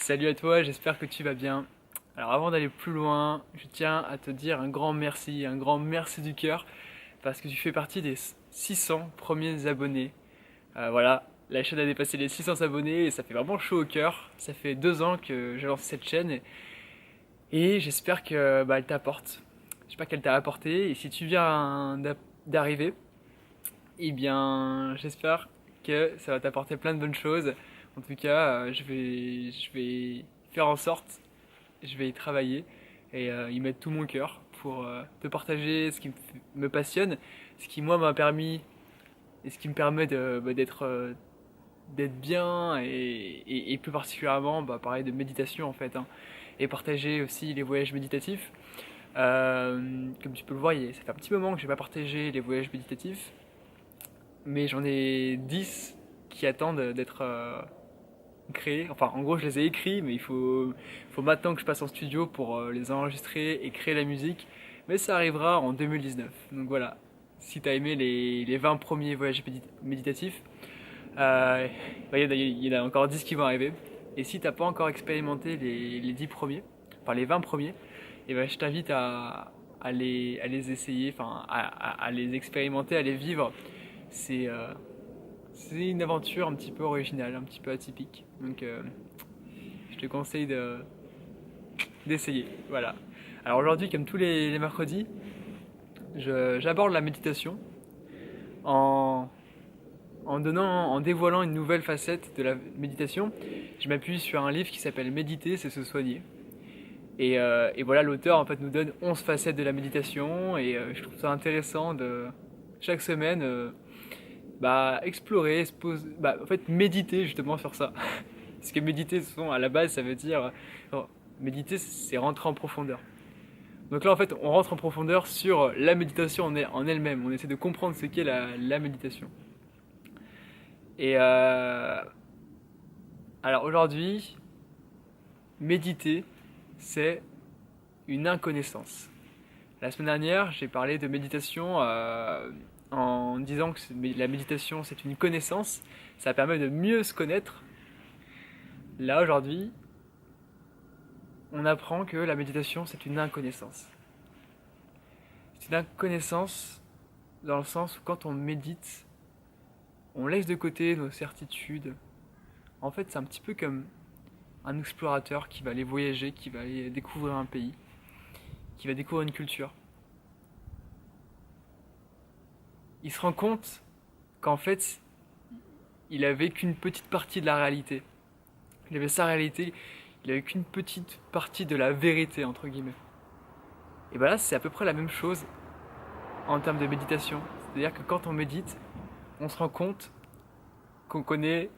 Salut à toi, j'espère que tu vas bien. Alors avant d'aller plus loin, je tiens à te dire un grand merci du cœur, parce que tu fais partie des 600 premiers abonnés. Voilà, la chaîne a dépassé les 600 abonnés et ça fait vraiment chaud au cœur. Ça fait 2 ans que j'ai lancé cette chaîne et j'espère que elle t'apporte. J'espère qu'elle t'a apporté et si tu viens d'arriver, eh bien j'espère que ça va t'apporter plein de bonnes choses. En tout cas, je vais faire en sorte, je vais y travailler et y mettre tout mon cœur pour te partager ce qui me passionne, ce qui moi m'a permis et ce qui me permet d'être bien et plus particulièrement parler de méditation en fait, hein, et partager aussi les voyages méditatifs. Comme tu peux le voir, ça fait un petit moment que j'ai pas partagé les voyages méditatifs, mais j'en ai 10 qui attendent d'être créés. Enfin, en gros, je les ai écrits, mais faut maintenant que je passe en studio pour les enregistrer et créer la musique. Mais ça arrivera en 2019. Donc voilà, si t'as aimé les 20 premiers voyages méditatifs, il y en a encore 10 qui vont arriver. Et si t'as pas encore expérimenté les 10 premiers, enfin les 20 premiers, et je t'invite à les essayer, enfin à les expérimenter, à les vivre. C'est c'est une aventure un petit peu originale, un petit peu atypique. Donc je te conseille d'essayer. Voilà. Alors aujourd'hui, comme tous les mercredis, j'aborde la méditation en, en dévoilant une nouvelle facette de la méditation. Je m'appuie sur un livre qui s'appelle Méditer, c'est se soigner. Et voilà, l'auteur en fait nous donne 11 facettes de la méditation et je trouve ça intéressant de chaque semaine explorer, en fait méditer justement sur ça. Parce que méditer, à la base, ça veut dire méditer, c'est rentrer en profondeur. Donc là, en fait, on rentre en profondeur sur la méditation en elle-même. On essaie de comprendre ce qu'est la méditation. Et alors aujourd'hui, méditer, c'est une inconnaissance. La semaine dernière, j'ai parlé de méditation en disant que la méditation, c'est une connaissance. Ça permet de mieux se connaître. Là, aujourd'hui, on apprend que la méditation, c'est une inconnaissance. C'est une inconnaissance dans le sens où quand on médite, on laisse de côté nos certitudes. En fait, c'est un petit peu comme un explorateur qui va aller voyager, qui va aller découvrir un pays, qui va découvrir une culture. Il se rend compte qu'en fait, il avait qu'une petite partie de la réalité. Il avait sa réalité, il avait qu'une petite partie de la vérité, entre guillemets. Et là, c'est à peu près la même chose en termes de méditation. C'est-à-dire que quand on médite, on se rend compte qu'on connaît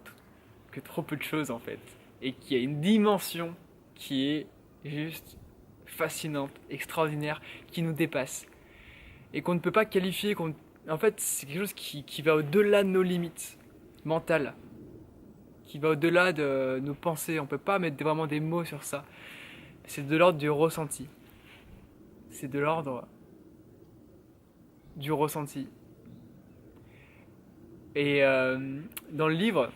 que trop peu de choses en fait. Et qu'il y a une dimension qui est juste fascinante, extraordinaire, qui nous dépasse. Et qu'on ne peut pas qualifier, en fait, c'est quelque chose qui va au-delà de nos limites mentales, qui va au-delà de nos pensées. On ne peut pas mettre vraiment des mots sur ça. C'est de l'ordre du ressenti. C'est de l'ordre du ressenti. Et dans le livre,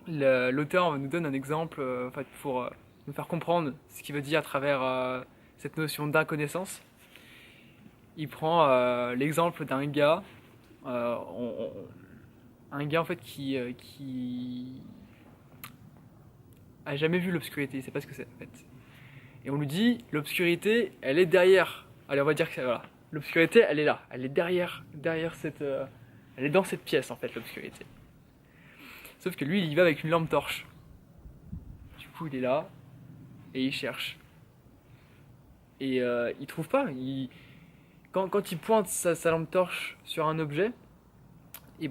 l'auteur nous donne un exemple en fait, pour nous faire comprendre ce qu'il veut dire à travers cette notion d'inconnaissance. Il prend l'exemple d'un gars, euh, on- un gars en fait qui a jamais vu l'obscurité, il sait pas ce que c'est en fait. Et on lui dit l'obscurité, elle est derrière. Allez, on va dire que voilà, l'obscurité, elle est là, elle est derrière elle est dans cette pièce en fait l'obscurité. Sauf que lui, il y va avec une lampe torche. Du coup, il est là et il cherche. Et il trouve pas. Quand il pointe sa lampe torche sur un objet, et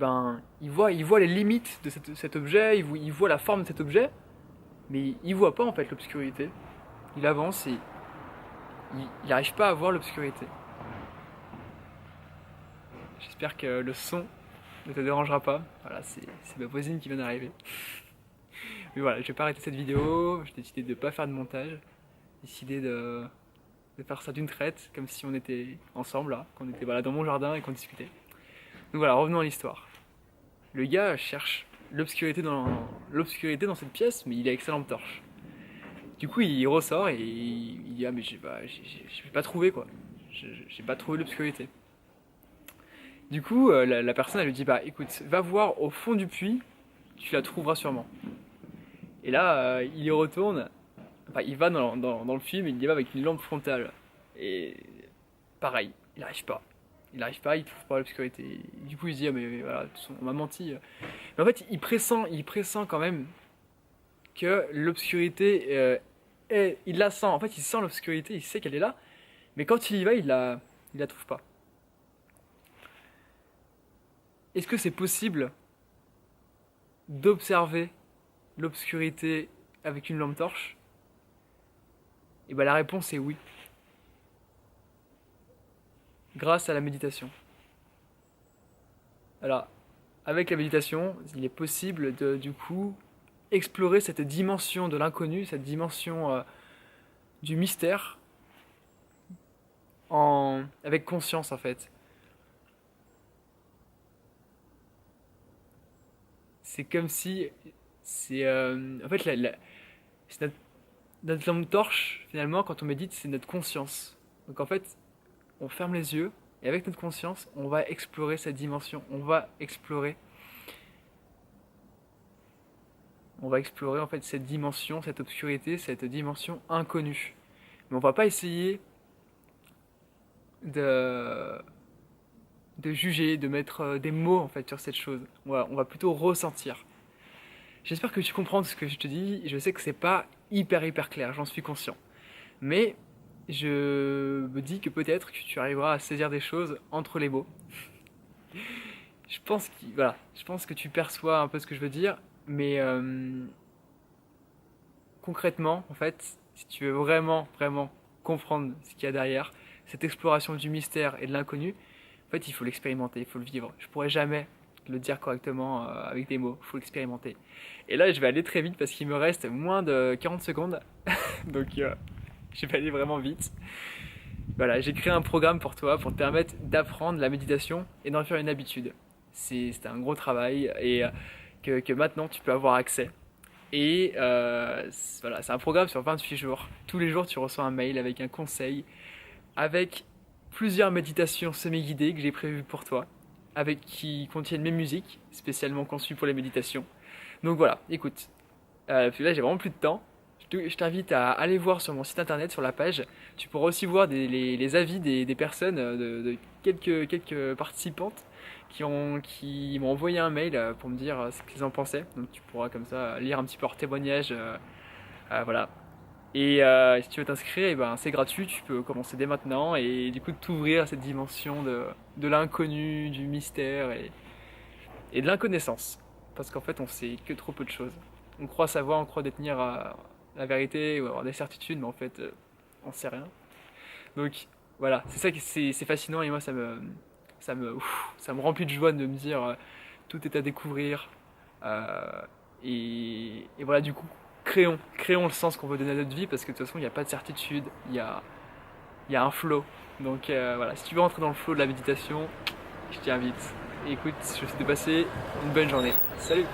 il voit les limites de cet objet, il voit la forme de cet objet, mais il voit pas en fait l'obscurité. Il avance et il n'arrive pas à voir l'obscurité. J'espère que le son ne te dérangera pas. Voilà, c'est ma voisine qui vient d'arriver. Mais voilà, je vais pas arrêter cette vidéo. J'ai décidé de ne pas faire de montage. J'ai décidé de faire ça d'une traite, comme si on était ensemble là, qu'on était dans mon jardin et qu'on discutait. Donc voilà, revenons à l'histoire. Le gars cherche l'obscurité dans cette pièce, mais il est avec sa lampe torche. Du coup, il ressort et il dit ah mais j'ai pas trouvé quoi. J'ai pas trouvé l'obscurité. Du coup, la personne elle lui dit bah écoute, va voir au fond du puits, tu la trouveras sûrement. Et là, il y retourne, enfin il va dans le film, il y va avec une lampe frontale. Et pareil, il n'arrive pas. Il n'arrive pas, il trouve pas l'obscurité. Du coup, il se dit, ah, mais voilà, de toute façon, on m'a menti. Mais en fait, il pressent quand même que l'obscurité, il la sent. En fait, il sent l'obscurité, il sait qu'elle est là. Mais quand il y va, il la trouve pas. Est-ce que c'est possible d'observer l'obscurité avec une lampe torche? Et ben la réponse est oui. Grâce à la méditation. Alors, avec la méditation, il est possible de, du coup, explorer cette dimension de l'inconnu, cette dimension du mystère, avec conscience en fait. C'est comme si, en fait, c'est notre lampe torche, finalement, quand on médite, c'est notre conscience. Donc en fait, on ferme les yeux, et avec notre conscience, on va explorer cette dimension, on va explorer en fait cette dimension, cette obscurité, cette dimension inconnue. Mais on va pas essayer de, de juger, de mettre des mots en fait sur cette chose. On va plutôt ressentir. J'espère que tu comprends ce que je te dis. Je sais que c'est pas hyper clair, j'en suis conscient. Mais je me dis que peut-être que tu arriveras à saisir des choses entre les mots. Je pense que tu perçois un peu ce que je veux dire, mais concrètement, en fait, si tu veux vraiment comprendre ce qu'il y a derrière, cette exploration du mystère et de l'inconnu, en fait, il faut l'expérimenter, il faut le vivre. Je pourrais jamais le dire correctement avec des mots, il faut l'expérimenter. Et là, je vais aller très vite parce qu'il me reste moins de 40 secondes, donc je vais aller vraiment vite. Voilà, j'ai créé un programme pour toi pour te permettre d'apprendre la méditation et d'en faire une habitude. C'est un gros travail et que maintenant tu peux avoir accès. Et voilà, c'est un programme sur 28 jours. Tous les jours, tu reçois un mail avec un conseil, avec plusieurs méditations semi-guidées que j'ai prévues pour toi, qui contiennent mes musiques, spécialement conçues pour les méditations. Donc voilà, écoute, puis là j'ai vraiment plus de temps. Je t'invite à aller voir sur mon site internet, sur la page. Tu pourras aussi voir les avis des personnes, de quelques participantes qui m'ont envoyé un mail pour me dire ce qu'ils en pensaient. Donc tu pourras comme ça lire un petit peu leur témoignage. Voilà. Et si tu veux t'inscrire, eh ben, c'est gratuit, tu peux commencer dès maintenant et du coup t'ouvrir à cette dimension de l'inconnu, du mystère et de l'inconnaissance. Parce qu'en fait on sait que trop peu de choses. On croit savoir, on croit détenir la vérité ou avoir des certitudes, mais en fait on sait rien. Donc voilà, c'est ça qui c'est fascinant et moi ça me remplit de joie de me dire tout est à découvrir. Euh, et voilà, du coup, créons le sens qu'on veut donner à notre vie parce que de toute façon, il n'y a pas de certitude, il y a un flow. Donc voilà, si tu veux rentrer dans le flow de la méditation, je t'y invite. Et écoute, je te souhaite de passer une bonne journée. Salut!